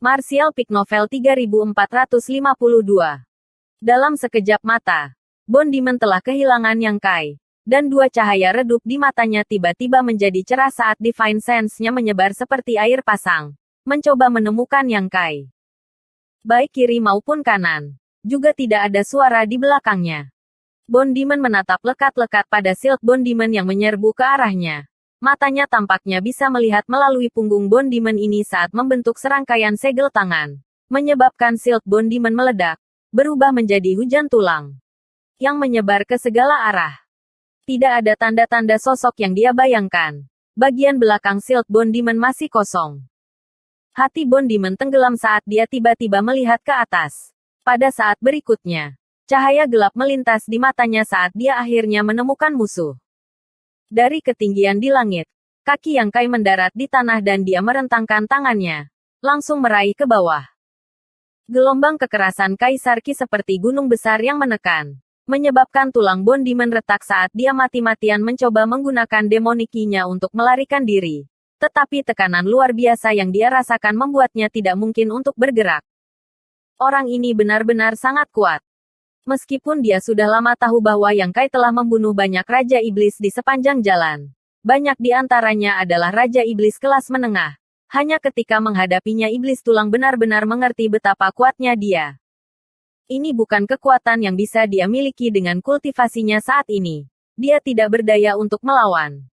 Martial Peak Novel 3452. Dalam sekejap mata, Bone Demon telah kehilangan Yang Kai. Dan dua cahaya redup di matanya tiba-tiba menjadi cerah saat Divine Sense-nya menyebar seperti air pasang. Mencoba menemukan Yang Kai. Baik kiri maupun kanan. Juga tidak ada suara di belakangnya. Bone Demon menatap lekat-lekat pada Silk Bone Demon yang menyerbu ke arahnya. Matanya tampaknya bisa melihat melalui punggung Bone Demon ini saat membentuk serangkaian segel tangan. Menyebabkan Silk Bone Demon meledak. Berubah menjadi hujan tulang. Yang menyebar ke segala arah. Tidak ada tanda-tanda sosok yang dia bayangkan. Bagian belakang Silk Bone Demon masih kosong. Hati Bone Demon tenggelam saat dia tiba-tiba melihat ke atas. Pada saat berikutnya, cahaya gelap melintas di matanya saat dia akhirnya menemukan musuh. Dari ketinggian di langit, kaki Yang Kai mendarat di tanah dan dia merentangkan tangannya. Langsung meraih ke bawah. Gelombang kekerasan Kaisar Ki seperti gunung besar yang menekan. Menyebabkan tulang Bone Demon retak saat dia mati-matian mencoba menggunakan Demonic Ki-nya untuk melarikan diri. Tetapi tekanan luar biasa yang dia rasakan membuatnya tidak mungkin untuk bergerak. Orang ini benar-benar sangat kuat. Meskipun dia sudah lama tahu bahwa Yang Kai telah membunuh banyak Raja Iblis di sepanjang jalan. Banyak di antaranya adalah Raja Iblis kelas menengah. Hanya ketika menghadapinya Iblis Tulang benar-benar mengerti betapa kuatnya dia. Ini bukan kekuatan yang bisa dia miliki dengan kultivasinya saat ini. Dia tidak berdaya untuk melawan.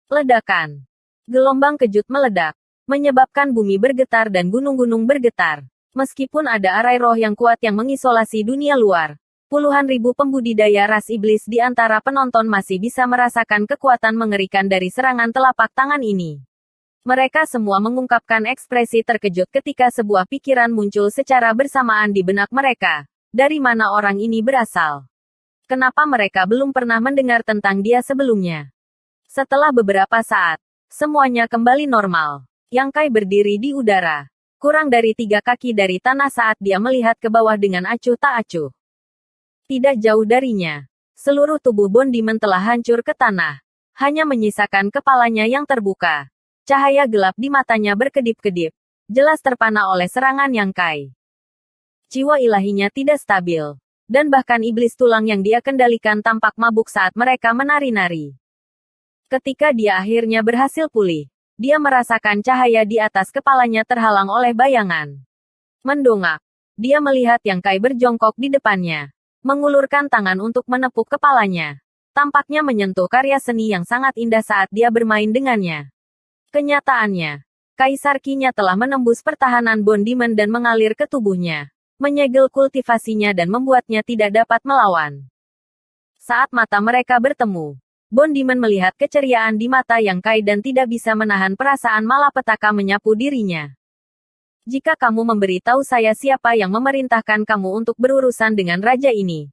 Ledakan. Gelombang kejut meledak. Menyebabkan bumi bergetar dan gunung-gunung bergetar. Meskipun ada arai roh yang kuat yang mengisolasi dunia luar. Puluhan ribu pembudidaya ras iblis di antara penonton masih bisa merasakan kekuatan mengerikan dari serangan telapak tangan ini. Mereka semua mengungkapkan ekspresi terkejut ketika sebuah pikiran muncul secara bersamaan di benak mereka. Dari mana orang ini berasal? Kenapa mereka belum pernah mendengar tentang dia sebelumnya? Setelah beberapa saat, semuanya kembali normal. Yang Kai berdiri di udara. Kurang dari 3 kaki dari tanah saat dia melihat ke bawah dengan acuh tak acuh. Tidak jauh darinya, seluruh tubuh Bone Demon telah hancur ke tanah. Hanya menyisakan kepalanya yang terbuka. Cahaya gelap di matanya berkedip-kedip. Jelas terpana oleh serangan Yang Kai. Jiwa ilahinya tidak stabil. Dan bahkan iblis tulang yang dia kendalikan tampak mabuk saat mereka menari-nari. Ketika dia akhirnya berhasil pulih, dia merasakan cahaya di atas kepalanya terhalang oleh bayangan. Mendongak. Dia melihat Yang Kai berjongkok di depannya. Mengulurkan tangan untuk menepuk kepalanya. Tampaknya menyentuh karya seni yang sangat indah saat dia bermain dengannya. Kenyataannya, Kaisar Ki-nya telah menembus pertahanan Bone Demon dan mengalir ke tubuhnya. Menyegel kultivasinya dan membuatnya tidak dapat melawan. Saat mata mereka bertemu, Bone Demon melihat keceriaan di mata Yang Kai dan tidak bisa menahan perasaan malapetaka menyapu dirinya. Jika kamu memberitahu saya siapa yang memerintahkan kamu untuk berurusan dengan raja ini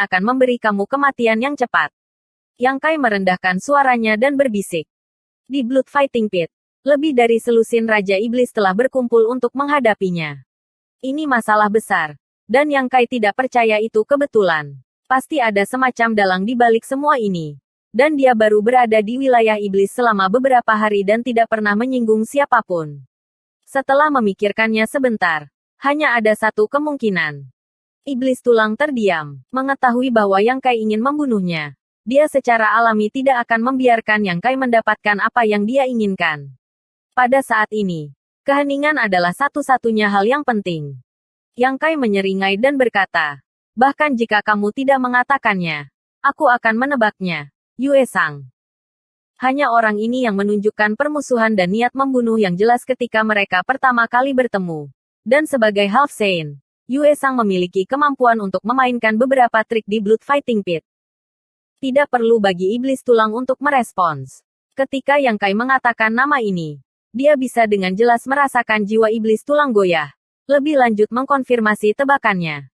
akan memberi kamu kematian yang cepat. Yang Kai merendahkan suaranya dan berbisik. Di Blood Fighting Pit, lebih dari selusin Raja Iblis telah berkumpul untuk menghadapinya. Ini masalah besar. Dan Yang Kai tidak percaya itu kebetulan. Pasti ada semacam dalang di balik semua ini. Dan dia baru berada di wilayah iblis selama beberapa hari dan tidak pernah menyinggung siapapun. Setelah memikirkannya sebentar, hanya ada satu kemungkinan. Iblis tulang terdiam, mengetahui bahwa Yang Kai ingin membunuhnya. Dia secara alami tidak akan membiarkan Yang Kai mendapatkan apa yang dia inginkan. Pada saat ini, keheningan adalah satu-satunya hal yang penting. Yang Kai menyeringai dan berkata, bahkan jika kamu tidak mengatakannya, aku akan menebaknya. Yue Sang. Hanya orang ini yang menunjukkan permusuhan dan niat membunuh yang jelas ketika mereka pertama kali bertemu. Dan sebagai Half Saint, Yue Sang memiliki kemampuan untuk memainkan beberapa trik di Blood Fighting Pit. Tidak perlu bagi iblis tulang untuk merespons. Ketika Yang Kai mengatakan nama ini, dia bisa dengan jelas merasakan jiwa iblis tulang goyah. Lebih lanjut mengkonfirmasi tebakannya.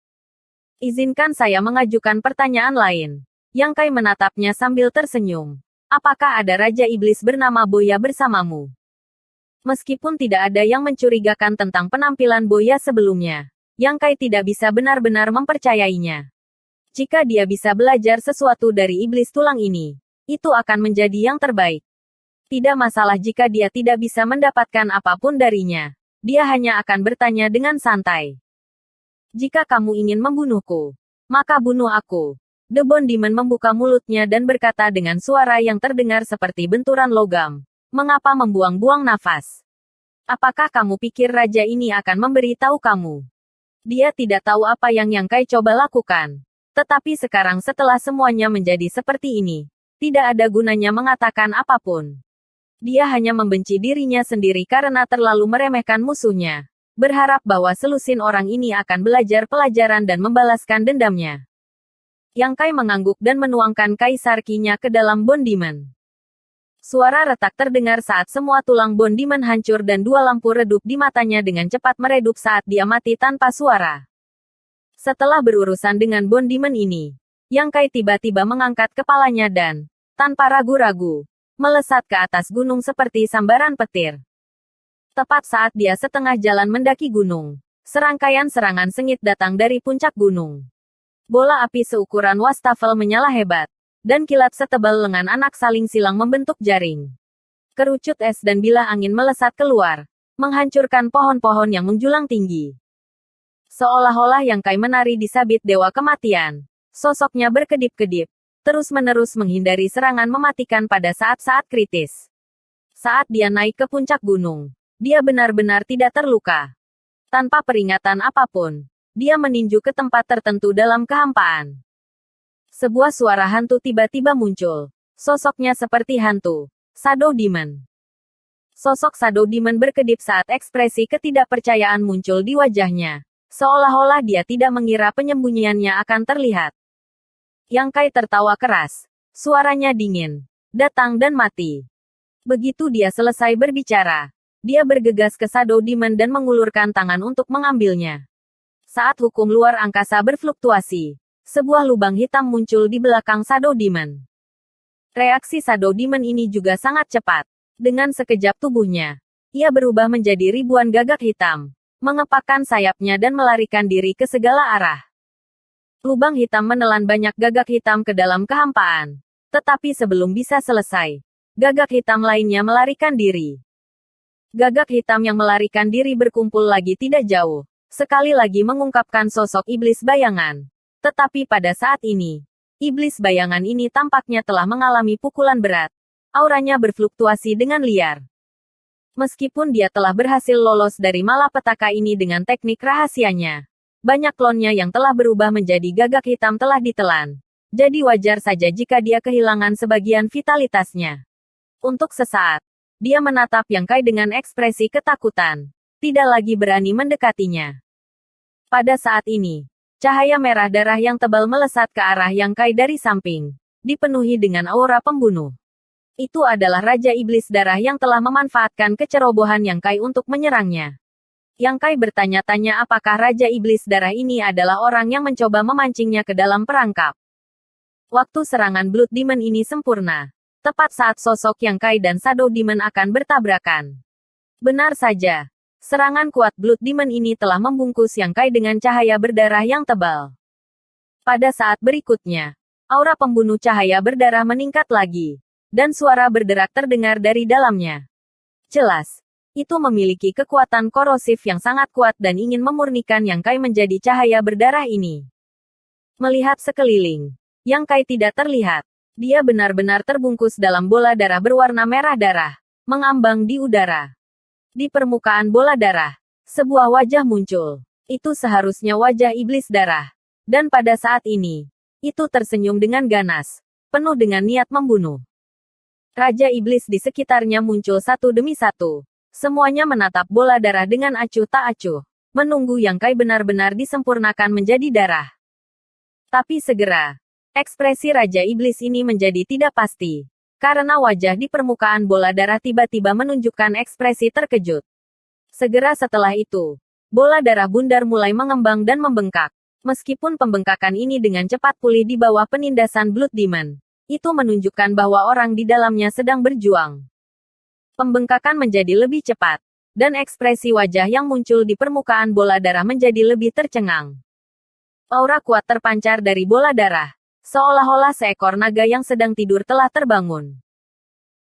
Izinkan saya mengajukan pertanyaan lain. Yang Kai menatapnya sambil tersenyum. Apakah ada Raja Iblis bernama Boya bersamamu? Meskipun tidak ada yang mencurigakan tentang penampilan Boya sebelumnya, Yang Kai tidak bisa benar-benar mempercayainya. Jika dia bisa belajar sesuatu dari iblis tulang ini, itu akan menjadi yang terbaik. Tidak masalah jika dia tidak bisa mendapatkan apapun darinya. dia hanya akan bertanya dengan santai. Jika kamu ingin membunuhku, maka bunuh aku. The Bone Demon membuka mulutnya dan berkata dengan suara yang terdengar seperti benturan logam. Mengapa membuang-buang nafas? Apakah kamu pikir raja ini akan memberi tahu kamu? Dia tidak tahu apa yang Yang Kai coba lakukan. Tetapi sekarang setelah semuanya menjadi seperti ini, tidak ada gunanya mengatakan apapun. Dia hanya membenci dirinya sendiri karena terlalu meremehkan musuhnya. Berharap bahwa selusin orang ini akan belajar pelajaran dan membalaskan dendamnya. Yang Kai mengangguk dan menuangkan kaisar Qi-nya ke dalam Bone Demon. Suara retak terdengar saat semua tulang Bone Demon hancur dan dua lampu redup di matanya dengan cepat meredup saat dia mati tanpa suara. Setelah berurusan dengan Bone Demon ini, Yang Kai tiba-tiba mengangkat kepalanya dan, tanpa ragu-ragu, melesat ke atas gunung seperti sambaran petir. Tepat saat dia setengah jalan mendaki gunung, serangkaian serangan sengit datang dari puncak gunung. Bola api seukuran wastafel menyala hebat, dan kilat setebal lengan anak saling silang membentuk jaring. Kerucut es dan bilah angin melesat keluar, menghancurkan pohon-pohon yang menjulang tinggi. Seolah-olah Yang Kai menari di sabit dewa kematian. Sosoknya berkedip-kedip, terus-menerus menghindari serangan mematikan pada saat-saat kritis. Saat dia naik ke puncak gunung, dia benar-benar tidak terluka. Tanpa peringatan apapun, dia meninju ke tempat tertentu dalam kehampaan. Sebuah suara hantu tiba-tiba muncul. Sosoknya seperti hantu. Shadow Demon. Sosok Shadow Demon berkedip saat ekspresi ketidakpercayaan muncul di wajahnya. Seolah-olah dia tidak mengira penyembunyiannya akan terlihat. Yang Kai tertawa keras. Suaranya dingin, datang dan mati. Begitu dia selesai berbicara, dia bergegas ke Shadow Demon dan mengulurkan tangan untuk mengambilnya. Saat hukum luar angkasa berfluktuasi, sebuah lubang hitam muncul di belakang Shadow Demon. Reaksi Shadow Demon ini juga sangat cepat. Dengan sekejap tubuhnya, ia berubah menjadi ribuan gagak hitam, mengepakkan sayapnya dan melarikan diri ke segala arah. Lubang hitam menelan banyak gagak hitam ke dalam kehampaan. Tetapi sebelum bisa selesai, gagak hitam lainnya melarikan diri. Gagak hitam yang melarikan diri berkumpul lagi tidak jauh. Sekali lagi mengungkapkan sosok iblis bayangan. Tetapi pada saat ini, iblis bayangan ini tampaknya telah mengalami pukulan berat. Auranya berfluktuasi dengan liar. Meskipun dia telah berhasil lolos dari malapetaka ini dengan teknik rahasianya, banyak klonnya yang telah berubah menjadi gagak hitam telah ditelan. Jadi wajar saja jika dia kehilangan sebagian vitalitasnya. Untuk sesaat, dia menatap Yang Kai dengan ekspresi ketakutan. Tidak lagi berani mendekatinya. Pada saat ini, cahaya merah darah yang tebal melesat ke arah Yang Kai dari samping, dipenuhi dengan aura pembunuh. Itu adalah Raja Iblis Darah yang telah memanfaatkan kecerobohan Yang Kai untuk menyerangnya. Yang Kai bertanya-tanya apakah Raja Iblis Darah ini adalah orang yang mencoba memancingnya ke dalam perangkap. Waktu serangan Blood Demon ini sempurna. Tepat saat sosok Yang Kai dan Shadow Demon akan bertabrakan. Benar saja. Serangan kuat Blood Demon ini telah membungkus Yang Kai dengan cahaya berdarah yang tebal. Pada saat berikutnya, aura pembunuh cahaya berdarah meningkat lagi. Dan suara berderak terdengar dari dalamnya. Jelas. Itu memiliki kekuatan korosif yang sangat kuat dan ingin memurnikan Yang Kai menjadi cahaya berdarah ini. Melihat sekeliling, Yang Kai tidak terlihat. Dia benar-benar terbungkus dalam bola darah berwarna merah darah, mengambang di udara. Di permukaan bola darah, sebuah wajah muncul. Itu seharusnya wajah iblis darah. Dan pada saat ini, itu tersenyum dengan ganas, penuh dengan niat membunuh. Raja iblis di sekitarnya muncul satu demi satu. Semuanya menatap bola darah dengan acuh tak acuh, menunggu Yang Kai benar-benar disempurnakan menjadi darah. Tapi segera, ekspresi Raja Iblis ini menjadi tidak pasti, karena wajah di permukaan bola darah tiba-tiba menunjukkan ekspresi terkejut. Segera setelah itu, bola darah bundar mulai mengembang dan membengkak. Meskipun pembengkakan ini dengan cepat pulih di bawah penindasan Blood Demon, itu menunjukkan bahwa orang di dalamnya sedang berjuang. Pembengkakan menjadi lebih cepat, dan ekspresi wajah yang muncul di permukaan bola darah menjadi lebih tercengang. Aura kuat terpancar dari bola darah, seolah-olah seekor naga yang sedang tidur telah terbangun.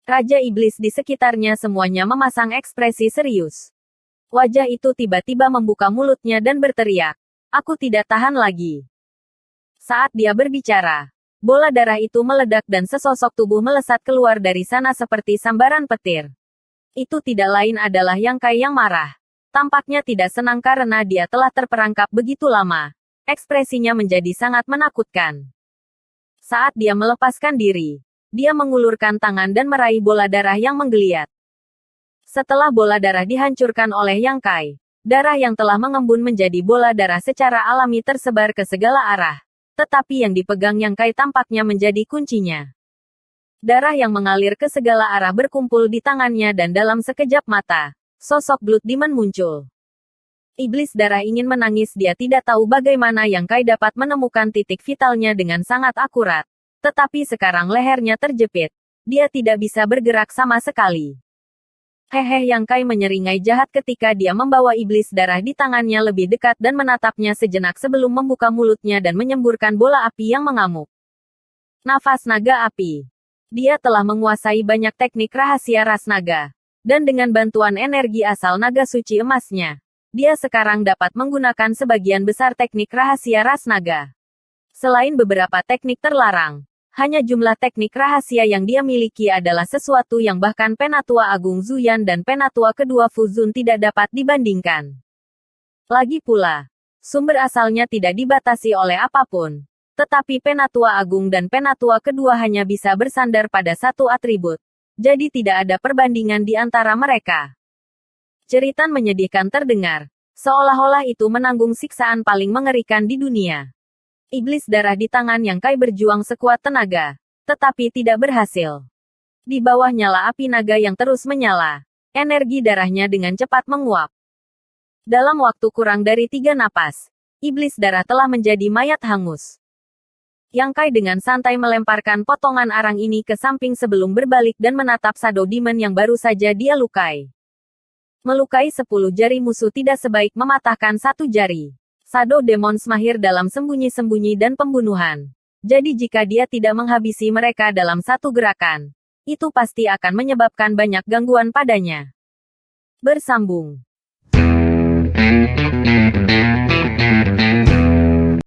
Raja Iblis di sekitarnya semuanya memasang ekspresi serius. Wajah itu tiba-tiba membuka mulutnya dan berteriak. Aku tidak tahan lagi. Saat dia berbicara, bola darah itu meledak dan sesosok tubuh melesat keluar dari sana seperti sambaran petir. Itu tidak lain adalah Yang Kai yang marah. Tampaknya tidak senang karena dia telah terperangkap begitu lama. Ekspresinya menjadi sangat menakutkan. Saat dia melepaskan diri, dia mengulurkan tangan dan meraih bola darah yang menggeliat. Setelah bola darah dihancurkan oleh Yang Kai, darah yang telah mengembun menjadi bola darah secara alami tersebar ke segala arah. Tetapi yang dipegang Yang Kai tampaknya menjadi kuncinya. Darah yang mengalir ke segala arah berkumpul di tangannya dan dalam sekejap mata, sosok Blood Demon muncul. Iblis darah ingin menangis, dia tidak tahu bagaimana Yang Kai dapat menemukan titik vitalnya dengan sangat akurat. Tetapi sekarang lehernya terjepit. Dia tidak bisa bergerak sama sekali. Hehe, Yang Kai menyeringai jahat ketika dia membawa iblis darah di tangannya lebih dekat dan menatapnya sejenak sebelum membuka mulutnya dan menyemburkan bola api yang mengamuk. Nafas naga api. Dia telah menguasai banyak teknik rahasia ras naga. Dan dengan bantuan energi asal naga suci emasnya, dia sekarang dapat menggunakan sebagian besar teknik rahasia ras naga. Selain beberapa teknik terlarang, hanya jumlah teknik rahasia yang dia miliki adalah sesuatu yang bahkan Penatua Agung Zuyan dan Penatua kedua Fuzun tidak dapat dibandingkan. Lagi pula, sumber asalnya tidak dibatasi oleh apapun. Tetapi Penatua Agung dan Penatua kedua hanya bisa bersandar pada satu atribut. Jadi tidak ada perbandingan di antara mereka. Jeritan menyedihkan terdengar, seolah-olah itu menanggung siksaan paling mengerikan di dunia. Iblis darah di tangan Yang Kai berjuang sekuat tenaga, tetapi tidak berhasil. Di bawah nyala api naga yang terus menyala, energi darahnya dengan cepat menguap. Dalam waktu kurang dari 3 napas, iblis darah telah menjadi mayat hangus. Yang Kai dengan santai melemparkan potongan arang ini ke samping sebelum berbalik dan menatap Shadow Demon yang baru saja dia lukai. Melukai 10 jari musuh tidak sebaik mematahkan 1 jari. Shadow Demons mahir dalam sembunyi-sembunyi dan pembunuhan. Jadi jika dia tidak menghabisi mereka dalam satu gerakan, itu pasti akan menyebabkan banyak gangguan padanya. Bersambung.